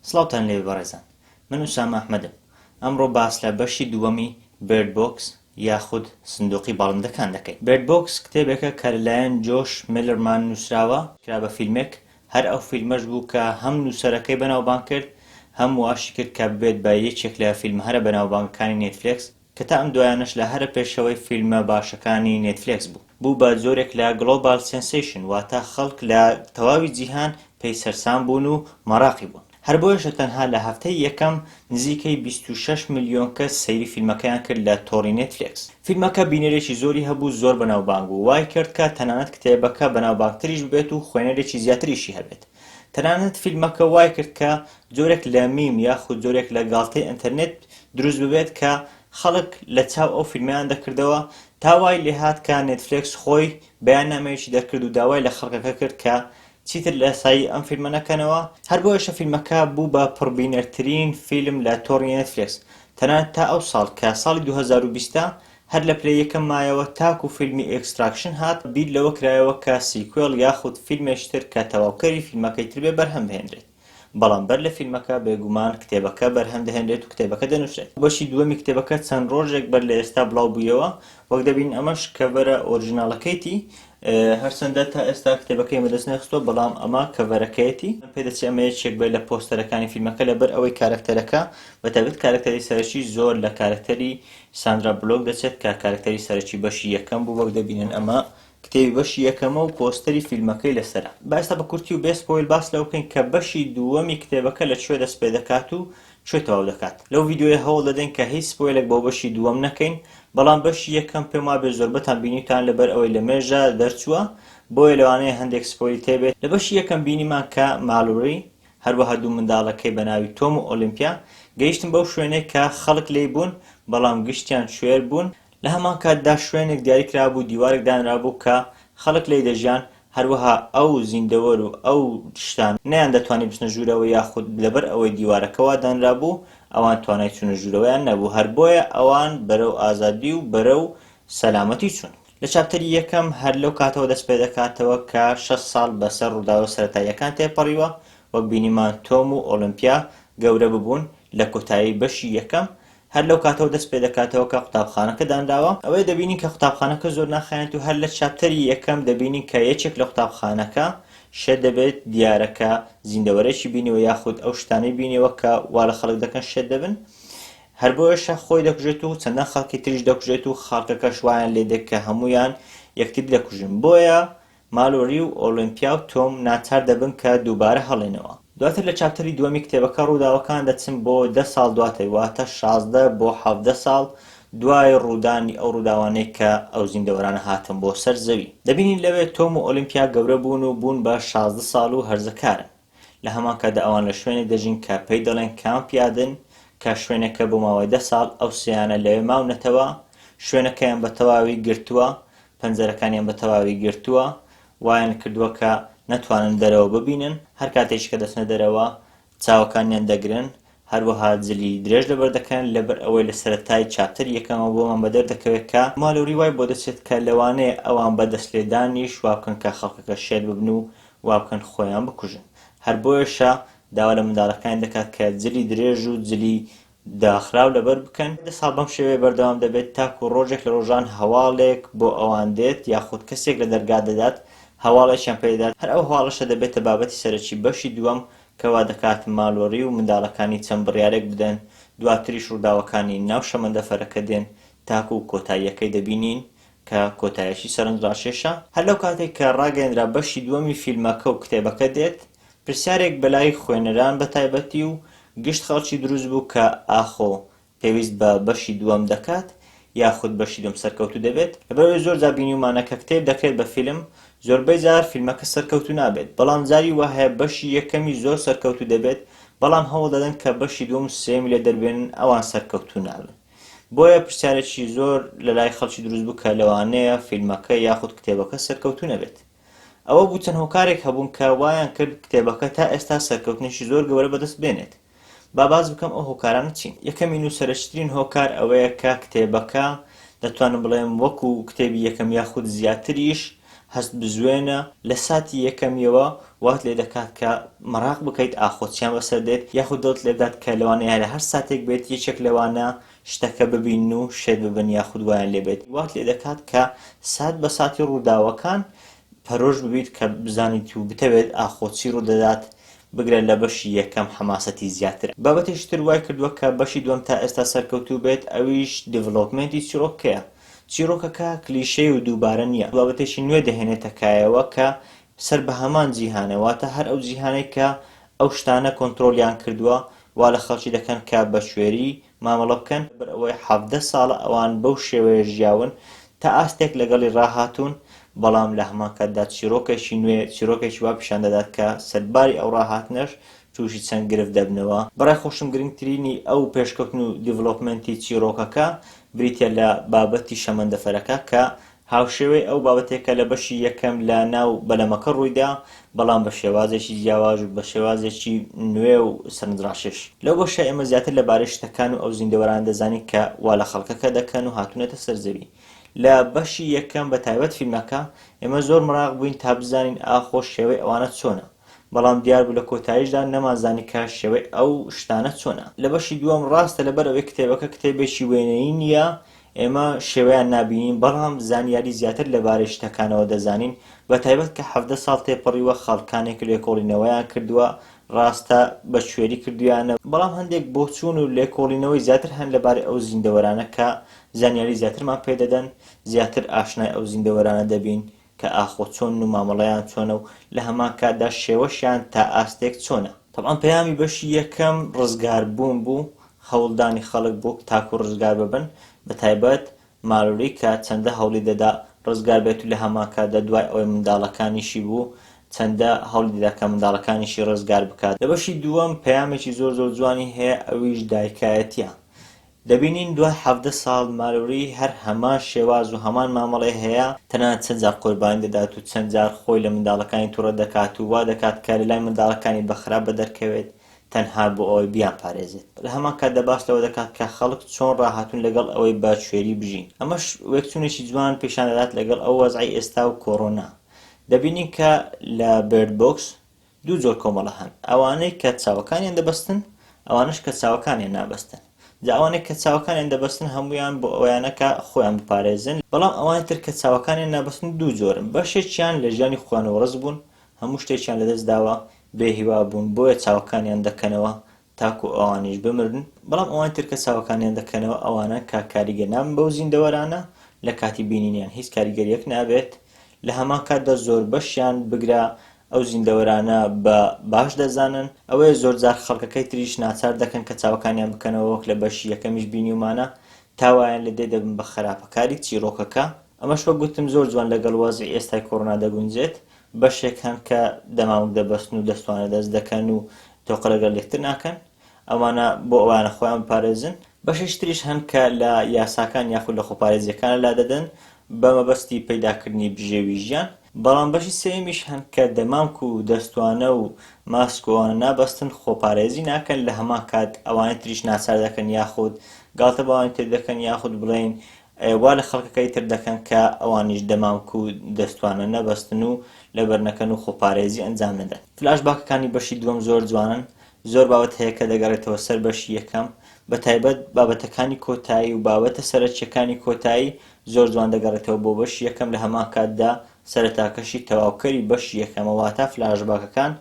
سڵاوتان لێ بەڕێزان، من ئوسامە ئەحمەدم. ئەمڕۆ باس لە بەشی دووەمی بێرد بۆکس یاخود سندوقی باڵندەکان دەکەین. بێرد بۆکس کتێبێکە کە لەلایەن جۆش میلرمان نووسراوە، کرا بە فیلمێک. هەر ئەو فیلمەش بوو کە هەم نووسەرەکەی بەناوبانگ کرد، هەم واشی کرد کە بێت بە یەکێک لە فیلمە بەناوبانگەکانی نێتفلیکس، کە تا ئەم دوایانەش لە هەرە پێشەوەی فیلمە باشەکانی نێتفلیکس بوو بە جۆرێک لە گلۆبال سێنسیشن، واتە خەڵک لە تەواوی جیهان پێی سەرسام بوون و مەڕاقی بوون. هەر بۆیەشە تەنها لە هەفتەی یەکەم نزیکەی 26 ملیۆن کەس سەیری فیلمەکەیان کرد لە تۆڕی نێتفلیکس. فیلمەکە بینەرێکی زۆری هەبوو، زۆر بەناوبانگ بوو، وای کرد کە تەنانەت کتێبەکە بەناوبانگتریش ببێت و خوێنەرێکی زیاتریشی هەبێت. تەنانەت فیلمەکە وای کرد کە جۆرێک لە میم یاخود جۆرێک لە گاڵتەی ئینتەرنێت دروست ببێت کە خەڵک لە چاو ئەو فیلمیان دەکردەوە، تا وای لێهات کە نێتفلیکس خۆی بەیاننامەیەکی دەکرد و داوای لە خەڵکەکە کرد کە چیتر لە سایی ئەم فیلمە نەکەنەوە. هەر بۆیەشە فیلمەکە بوو بە پڕبینەرترین فیلم لە تۆڕی نێتفلیکس، تەنانەت تا ئەو ساڵ کە ساڵی 2020 هەر لە پلەی یەکەم مایەوە تاکو فیلمی ئێکستراکشن هات، بیر لەوە کرایەوە کە سیکوێڵ یاخود فیلمێشتر کە تەواوکەری فیلمەکەی تر بێ بەرهەم بهێنرێت. بەڵام بەر لە فیلمەکە بێگومان کتێبەکە بەرهەم دەهێنرێت و کتێبەکە دەنووسێت. بەشی دووەمی کتێبەکە چەند ڕۆژێک بەر لە ئێستا بڵاو بوویەوە، وەک دەبین ئەمەش کەڤەرە ئۆریژیناڵەکەیتی، هەرچەندە تا ئێستا کتێبەکەی مەدەست نەخستووە، بەڵام ئەمە کەڤەرەکەیەتی. پێدەچێت ئەمە یەکێک بێت لە پۆستەرەکانی فیلمەکە، لەبەر ئەوەی کارکتەرەکە بەتایبەت کارکتەری سەرەکی زۆر لە کارکتەری ساندرا بلۆک دەچێت کە کارکتەری سەرەکی بەشی یەکەم بوو. وەک دەبینن ئەمە کتێبی بەشی یەکەمە و پۆستەری فیلمەکەی لەسەرە. با ئێستا بە کورتی و بێسپۆیل باس لەو بکەین کە بەشی دووەمی کتێبەکە لەکوێ دەست پێ دەکات و کوێ تەواو دەکات. لەو ڤیدیۆیە هەوڵ دەدەین کە هیچ سپۆیلێک بۆ بەشی دووەم نەکەین، بەڵام بەشی یەکەم پێم وابێ زۆربەتان بینیتان لەبەر ئەوەی لە مێژە دەرچووە، بۆیە لەوانەیە هەندێک سپۆیلی تێبێت. لە بەشی یەکەم بینیمان کە مالۆری هەروەها دوو منداڵەکەی بە ناوی تۆم و ئۆلیمپیا گەیشتن بەو شوێنەی کە خەڵک لێی بوون، بەڵام گشتیان شوێر بوون. لە هەمان کاتدا شوێنێک دیاریکرابوو، دیوارێک دانرابوو کە خەڵک لێی دەژیان، هەروەها ئەو زیندەوەر و ئەو شتان نەیان دەتوانێت بچنە ژوورەوە، یاخود لەبەر ئەوەی دیوارەکەەوە دانرابوو ئەوان توانای چونە ژوورەوەیان نەبوو. هەر بۆیە ئەوان بەرەو ئازادی و بەرەو سەلامەتی چوون. لە چاپتەری یەکەم هەر لەو کاتەوە دەست پێ دەکاتەوە کە 6 ساڵ بەسەر ڕووداوە سەرەتاییەکان تێپەڕیوە، وەک بینیمان تۆم و ئۆلیمپیا گەورە ببوون لە کۆتایی بەشی یەکەم. هەر لەو کاتەوە دەست پێ دەکاتەوە کە قوتابخانەکە دانراوە. ئەوەی دەبینین کە قوتابخانەکە زۆر ناخایەنێت و هەر لە چاپتەری یەکەم دەبینین کە یەکێک لە قوتابخانەکە شێت دەبێت دیارەکە زیندەوەرێکی بینیوە، یاخود ئەو شتانەی بینیوە کە وا لە خەڵک دەکەن شێت دەبن. هەر بۆیەشە خۆی دەکوژێت و چەندان خەڵکی تریش دەکوژێت و خەڵکەکەش وایان لێ دێت کە هەمویان یەکتر دەکوژن. بۆیە مالۆری و ئۆلیمپیا و تۆم ناچار دەبن کە دووبارە هەڵێنەوە. دواتر لە چاپتەری دووەمی کتێبەکە ڕووداوەکان دەچن بۆ 10 ساڵ دواتر، واتە 16 بۆ 17 ساڵ دوای ڕوودانی ئەو ڕووداوانەی کە ئەو زیندەوەرانە هاتن بۆ سەر زەوی. دەبینین لەوێ تۆم و ئۆلیمپیا گەورە بوون و بوون بە 16 ساڵ و هەرزەکارن. لە هەمان کاتدا ئەوان لە شوێنێک دەژین کە پێی دەڵێن کامپیادن، کە شوێنەکە بۆ ماوەی 10 ساڵ ئەو سیانە لەوێ ماونەتەوە. شوێنەکەیان بە تەواوی گرتووە، پەنجەرەکانیان بە تەواوی گرتووە، وایان کردووە کە نەتوانن دەرەوە ببینن. هەر کاتێک کە دەچنە دەرەوە چاوەکانیان دەگرن، هەروەها جلی درێژ لەبەر دەکەن، لەبەر ئەوەی لە سەرەتای چاپتەر یەکەمەوە بۆمان بەدەر دەکەوێت کە مالۆری وای بۆ دەچێت کە لەوانەیە ئەوان بەدەستلێدانیش وا بکەن کە خەڵکەکە شێت ببن و وا بکەن خۆیان بکوژن. هەر بۆیەشە داوا لە منداڵەکان دەکات کە جلی درێژ و جلی داخراو لەبەر بکەن. 10 ساڵ بەم شێوەیە بەردەوام دەبێت تاکو ڕۆژێک لە ڕۆژان هەواڵێک بۆ ئەوان دێت، یاخود کەسێک لە دەرگا دەدات هەواڵێکیان پێدات. هەر ئەو هەواڵەشە دەبێتە بابەتی سەرەکی بەشی دووەم، کەوا دەکات مالۆری و منداڵەکانی چەند بڕیارێک بدەن. دواتریش ڕووداوەکانی ناو شەمەندەفەرەکە دێن تاکو و کۆتاییەکەی دەبینین کە کۆتاییەکی سەرنجڕاشێشە. هەر لەو کاتێک کە ڕاگەیەندرا بەشی دووەمی فیلمەکە و کتێبەکە دێت، پرسیارێک بەلای خوێنەران بەتایبەتی و گشت خەڵکی دروست بوو کە ئاخۆ پێویست بە بەشی دووەم دەکات یاخود بەشی دووەم سەرکەوتو دەبێت. لەبەرەوەی زۆر جار بینیومانە کە کتێب دەکرێت بە فیلم، زۆربەی جار فیلمەکە سەرکەوتو نابێت، بەڵام جاری وا هەیە بەشی یەکەمی زۆر سەرکەوتو دەبێت، بەڵام هەوڵ دەدەن کە بەشی دووەم و سێمی لێ دەربێنن ئەوان سەرکەوتو نابن. بۆیە پرسیارێکی زۆر لە لای خەڵکی دروست بوو کە لەوانەیە فیلمەکە یاخود کتێبەکە سەرکەوتو نەبێت. ئەوە بوو چەند هۆکارێک هەبوون کە وایان کرد کتێبەکە تا ئێستا سەرکەوتنێکی زۆر گەورە بەدەست بێنێت. با باز بکەم ئەو هۆکارانە چین. یەکەمین و سەرەکیترین هۆکار ئەوەیە کە کتێبەکە دەتوانم بڵێم وەکو کتێبی یەکەم یاخود زیاتریش هەست بزوێنە لە ساتی یەکەمیەوە وات لێ دەکات کە مەراق بکەیت ئاخۆچیان بەسەر دێت یاخود دڵت لێ بدات کە لەوانەیە لە هەر ساتێک بێت یەکێک لەوانە شتەکە ببین و شێت ببن یاخود وایان لێبێت وات لێ دەکات کە سات بە ساتی ڕووداوەکان پەرۆژ ببیت کە بزانیت و بتەوێت ئاخۆچی ڕوودەدات بگرێت لە بەشی یەکەم حەماسەتی زیاتر. بابەتێکی تر وای کردووە کە بەشی دووەم تا ئێستا سەرکەوتوو بێت ئەویش دیڤلۆپمێنتی چیرۆکەیە. چیرۆکەکە کلیشەی و دووبارە نییە، بابەتێکی نوێ دەهێنێتە کایەوە کە سەر بە هەمان جیهانەوەتە هەر ئەو جیهانەی کە ئەو شتانە کۆنتترۆلیان کردووە وا لە خەڵکی دەکەن کە بە شوێری مامەڵە بکەن بەر ئەوەی 17 ساڵە ئەوان بەو شێوەیە ژیاون تا ئاستێک لەگەڵی ڕاهاتوون، بەڵام لە هەمان کاتدا چیرۆکێکی نوێ چیرۆکێکی وا پیشان دەدات کە سەرباری ئەو ڕاهاتنەش تووشی چەند گرفت دەبنەوە. بەڕای خۆشم گرنگترینی ئەو پێشکەوتن و دیڤلۆپمێنتی چیرۆکەکە بریتە لە بابەتی شەمەندەفەرەکە کە هاوشێوەی ئەو بابەتێکە لە بەشی یەکەم لە ناو بەلەمەکە ڕوویدا، بەڵام بە شێوازێکی جیاواز و بە شێوازێکی نوێ و سەرنجڕاشش. لەو بەشە ئێمە زیاتر لەبارەی شتەکان و ئەو زیندەوەران دەزانین کە وا لە خەڵکەکە دەکەن و هاتوونەتە سەرزەوی. لە بەشی یەکەم بە تایبەت فیلمەکە ئێمە زۆر مراق بووین تا بزانین ئاخۆ شێوەی ئەوانە چۆنە، بەڵام دیار بوو لە کۆتاییشدا نەمازانی کە شێوەی ئەو شتانە چۆنە. لە بەشی دووەم ڕاستە لەبەر ئەوەی کتێبەکە کتێبێکی وێنەیی نییە ئێمە شێوەیان نابینین، بەڵام زانیاری زیاتر لەبارەی شتەکانەوە دەزانین، بە تایبەت کە 17 ساڵ تێپەڕیوە خەڵکانێک لێکۆڵینەوەیان کردووە، ڕاستە بە شوێری کردویانە، بەڵام هەندێک بۆچوون و لێکۆڵینەوەی زیاتر هەن لەبارەی ئەو زیندەوەرانە کە زانیاری زیاترمان پێدەدەن، زیاتر ئاشنای ئەو زیندەوەرانە دەبین کە ئاخۆ چۆن و مامەڵەیان چۆنە و لە هەمان کاتدا شێوەشیان تا ئاستێک چۆنە. طبعاً پەیامی بەشی یەکەم ڕزگار بوون بوو، هەوڵدانی خەڵک بوو تاکو ڕزگار ببن، بە تایبەت مالوری کە چەندە هەوڵی دەدا ڕزگار بێت و لە هەمان کاتدا دوای ئەوەی منداڵەکانیشی بوو چەندە هەوڵی دەدا کە منداڵەکانیشی ڕزگار بکات. لە بەشی دووەم پەیامێکی زۆر زۆر جوانی هەیە، ئەویش دایکایەتیە. دەبینین دوای 17 ساڵ مالوری هەر هەمان شێواز و هەمان مامەڵەی هەیە، تەنانەت چەند جار قوربانی دەدات و چەند جار خۆی لە منداڵەکانی تووڕە دەکات و وا دەکات کە لە لای منداڵەکانی بەخراپ بەدەرکەوێت تەنها بۆ ئەوەی بیان پارێزێت. لە هەمان کاتدا باس لەوە دەکات کە خەڵک چۆن ڕاهاتون لەگەڵ ئەوەی باچێری بژین. ئەمەش وەکچوونێکی جوان پیشان دەدات لەگەڵ ئەو وەزعی ئێستا و کۆڕۆنا. دەبینین کە لە بێرد بۆکس دوو جۆر کۆمەڵە هەن، ئەوانەی کە چاوەکانیان دەبەستن، ئەوانش کە چاوەکانیان نابەستن. جا ئەوانەی کە چاوەکانیان دەبەستن هەمویان بۆ ئەویانە کە خۆیان بپارێزن، بەڵام ئەوانەی تر کە چاوەکانیان نابەستن دوو جۆرن، بەشێکیان لە ژیانی خۆیانەوە ڕز بوون، هەموو شتێکیان لەدەست داوە، بێهیوا بوون، بۆیە چاوەکانیان دەکەنەوە تاکو ئەوانیش بمردن، بەڵام ئەوان تر کە چاوەکانیان دەکەنەوە ئەوانە کە کاریگەر نابن بەو زیندەوەرانە، لە کاتی بینینیان هیچ کاریگەریەک نابێت، لە هەمان کاتدا زۆر بەشیان بگرا ئەو زیندەوەرانە بە باش دەزانن، ئەوەیە زۆر جار خەڵکەکەی تریش ناچار دەکەن کە چاوەکانیان بکەنەوە وەک لە بەشی یەکەمیش بینیومانە، تاوایان لێ دەبن بە خراپەکاری چیرۆکەکە. ئەمەش وەک گوتم زۆر جوان لەگەڵ وەزعی ئێستای کۆڕۆنا دەگونجێت، بەشێک هەن کە دەمامک دەبەستن و دەستوانە دەست دەکەن و تۆقە لەگەڵ یەکتر ناکەن، ئەوانە بۆ ئەوانە خۆیان بپارێزن، بەشێش تریش هەن کە لە یاساکان یاخود لە خۆپارێزیەکانە لا دەدەن بە مەبەستی پەیداکردنی بژێوی ژیان، بەڵام بەشی سێمیش هەن کە دەمامک و دەستوانە و ماسک و ئەوانە نابەستن، خۆپارێزی ناکەن، لە هەمان کات ئەوانە تریش ناچار دەکەن یاخود گاڵتە بەوانی تر دەکەن یاخود بڵێن وا لە خەڵکەکەی تر دەکەن کە ئەوانیش دەمامک و دەستوانە نەبەستن و لەبەر نەکەن و خۆپارێزی ئەنجام نەدەن. فلاش باکەکانی بەشی دووەم زۆر جوانن، زۆر بابەت هەیە کە دەگەڕێتەوە سەر بەشی یەکەم، بە تایبەت بابەتەکانی کۆتایی و بابەتە سەرەکیەکانی کۆتایی زۆر جوان دەگەڕێتەوە بۆ بەشی یەکەم، لە هەمان کاتدا سەرەتاکەشی تەواوکەری بەشی یەکەمەوەتە فلاش باکەکان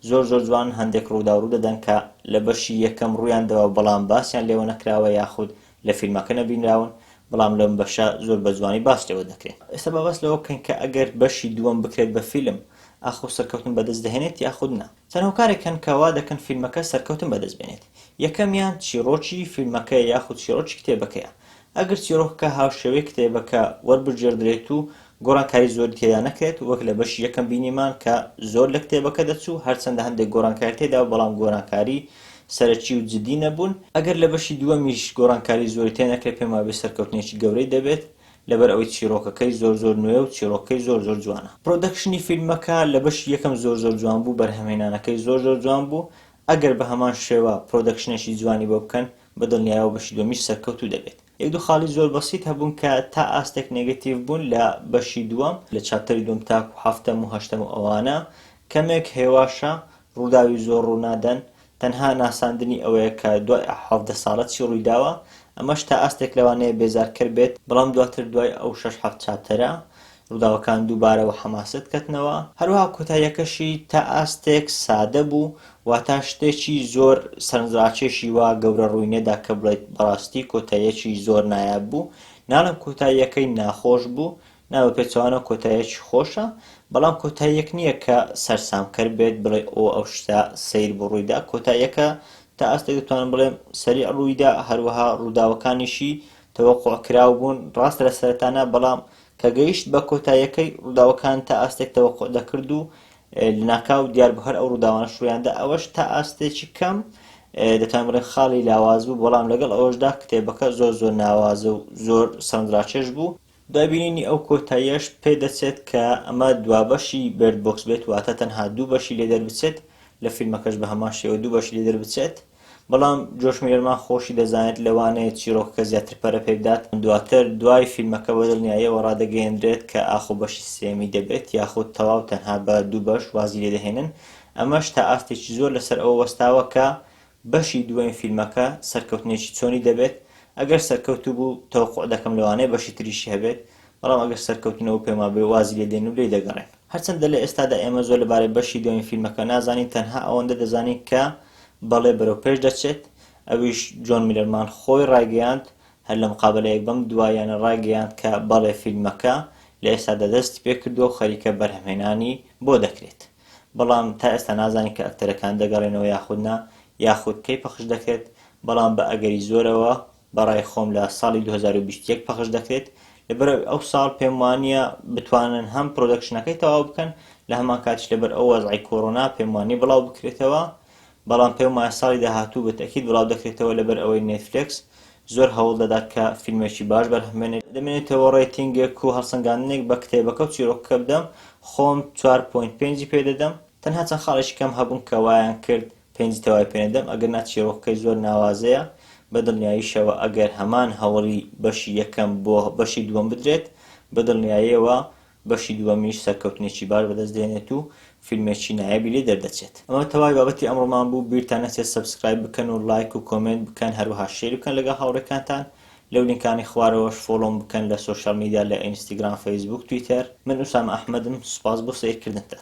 زۆر زۆر جوان هەندێک ڕووداوڕوو دەدەن کە لە بەشی یەکەم ڕوویان دەوە بەڵام باسییان لێوە نەکراوە یاخود لە فیلمەکە نەبینراون، بەڵام لەم بەشە زۆر بە جوانی باس لێوە دەکرێت. ئێستا بەبەس لەوە بکەین کە ئەگەر بەشی دووەم بکرێت بە فیلم ئاخۆ سەرکەوتن بەدەست دەهێنێت یاخود نا. چەند هۆکارێک هەن کە وا دەکەن فیلمەکە سەرکەوتن بەدەست بێنێت. یەکەمیان چیرۆکی فیلمەکەیە یاخود چیرۆکی کتێبەکەیە. ئەگەر چیرۆکەکە هاوشێوەی کتێبەکە وەربژێردرێت و گۆڕانکاری زۆر تێدا نەکرێت، وەک لە بەشی یەکەم بینیمان کە زۆر لە کتێبەکە دەچوو، هەرچەندە هەندێک گۆڕانکاری تێدا بەڵام گۆڕانکاری سەرەکی و جدی نەبوون. ئەگەر لە بەشی دووەمیش گۆڕانکاری زۆری تێ نەکرێت، پێم وابێ سەرکەوتنێکی گەورەی دەبێت، لەبەر ئەوەی چیرۆکەکەی زۆر زۆر نوێ و چیرۆکەکەی زۆر زۆر جوانە. پرۆدەکشنی فیلمەکە لە بەشی یەکەم زۆر زۆر جوان بوو، بەرهەمهێنانەکەی زۆر زۆر جوان بوو. ئەگەر بە هەمان شێوە پرۆدەکشنێکی جوانی بۆ بکەن، بەدڵنیایەوە بەشی دووەمیش سەرکەوتوو دەبێت. یەک دوو خاڵی زۆر بەسیط هەبوون کە تا ئاستێک نێگەتیڤ بوون لە بەشی دووەم لە چاپتەری دووەم تاکو هەفتەم و هەشتەم و ئەوانە کەمێک هێواشە ڕووداوی زۆر ڕوونادەن تەنها ناساندنی ئەوەیە کە دوای 17 ساڵە چی ڕوویداوە ئەمەش تا ئاستێک لەوانەیە بێزارکرد بێت بەڵام دواتر دوای ئەو 6-7 چاپتەرە ڕووداوەکان دووبارەوە حەماست کەتنەوە هەروەها کۆتاییەکەشی تا ئاستێک سادە بوو واتە شتێکی زۆر سەرنجڕاکێشی وا گەورە ڕووی نەدا کە بڵێیت بەڕاستی کۆتاییەکی زۆر نایاب بوو ناڵم کۆتاییەکەی ناخۆش بوو ناوە پێچوانە کۆتاییەکی خۆشە بەڵام کۆتاییەک نییە کە سەرسامکرد بێت بڵێ ئەو شتە سەیر بۆ ڕوویدا کۆتاییەکە تا ئاستێک دەتوانم بڵێم سەریع ڕوویدا هەروەها ڕووداوەکانیشی تەوەقوع کراو بوون ڕاست لە سەرەتانە بەڵام کە گەیشت بە کۆتاییەکەی ڕووداوەکان تا ئاستێک تەوەقوع دەکرد و لەناکاو دیار بە هەر ئەو ڕووداوانە شوویاندا ئەوەش تا ئاستێکی کەم دەتوانم بڵێم خاڵی لاواز بوو بەڵام لەگەڵ ئەوەشدا کتێبەکە زۆر ناوازە و زۆر سەرنجڕاکێش بوو دوای بینینی ئەو کۆتاییەش پێدەچێت کە ئەمە دوابەشی بێرد بۆکس بێت واتە تەنها دوو بەشی لێ دەربچێت لە فیلمەکەش بە هەمان شێوە دوو بەشی لێ دەربچێت بەڵام جۆش میلەرمان خۆشی دەزانێت لەوانەیە چیرۆکەکە زیاتر پەرە پێ بدات دواتر دوای فیلمەکە بە دڵنیاییەوە ڕادەگەیەندرێت کە ئاخۆ بەشی سێمی دەبێت یاخود تەواو تەنها بە دوو بەش وازی لێ دەهێنن ئەمەش تا ئاستێکی زۆر لەسەر ئەوە وەستاوە کە بەشی دووەم فیلمەکە سەرکەوتنێکی چۆنی دەبێت ئەگەر سەرکەوتوو بوو تەوەقوع دەکەم لەوانەیە بەشی تریشی هەبێت بەڵام ئەگەر سەرکەوتنەوە پێما بێ وازی لێ دێن و لێ دەگەڕێن هەرچەندە لە ئێستادا ئێمە زۆر لەبارەی بەشی دووەمی فیلمەکە نازانین تەنها ئەوەندە دەزانین کە بەڵێ بەرەو پێش دەچێت ئەویش جۆن میلەرمان خۆی ڕاگەیاند هەر لە مقابلەیەک بەم دوایانە ڕاگەیاند کە بەڵێ فیلمەکە لە ئێستادا دەستی پێ کردووە و خەریکە بەرهەمهێنانی بۆ دەکرێت بەڵام تا ئێستا نازانین کە ئەکتەرەکان دەگەڕێنەوە یاخودنا یاخود کەی پەخش دەکرێت بەڵام بە ئەگەری زۆرەوە بەڕای خۆم لە ساڵی 2021 پەخش دەکرێت لەبەر ئەو ساڵ پێم وانییە بتوانن هەم پرۆدەکشنەکەی تەواو بکەن لە هەمان کاتیش لەبەر ئەو وەزعی کۆڕۆنا پێم وانی بڵاو بکرێتەوە بەڵام پێم وایە ساڵی داهاتوو بەتەکید بڵاو دەکرێتەوە لەبەر ئەوەی نێتفلێکس زۆر هەوڵ دەدات کە فیلمێکی باش بەرهەمهێنێت دەمێنێتەوە ڕێتینگێک و هەڵسەنگاندنێک بە کتێبەکە و چیرۆکەکە بدەم خۆم 4.5 پێ دەدەم تەنها چەند خاڵێکی کەم هەبوون کە وایان کرد 5 تەوای پێ نەدەم ئەگەر نا چیرۆکەکەی زۆر ناوازەیە بە دڵنیاییشەوە ئەگەر هەمان هەوڵی بەشی یەکەم بۆ بەشی دووەم بدرێت بە دڵنیاییەوە بەشی دووەمیش سەرکەوتنێکی باش بەدەست دێنێت و فیلمێکی نایابی لێ دەردەچێت ئەمە تەواوی بابەتی ئەمڕۆمان بوو بیرتان نەچێت سەبسکرایب بکەن و لایک و کۆمنت بکەن هەروەها شێر بکەن لەگەڵ هاوڕێکانتان لەو لینکانی خوارەوەش فۆلۆم بکەن لە سۆشیال میدیا لە ئینستاگرام فەیسبوک تویتەر من ئوسامە ئەحمەدم سوپاس بۆ سەیرکردنتان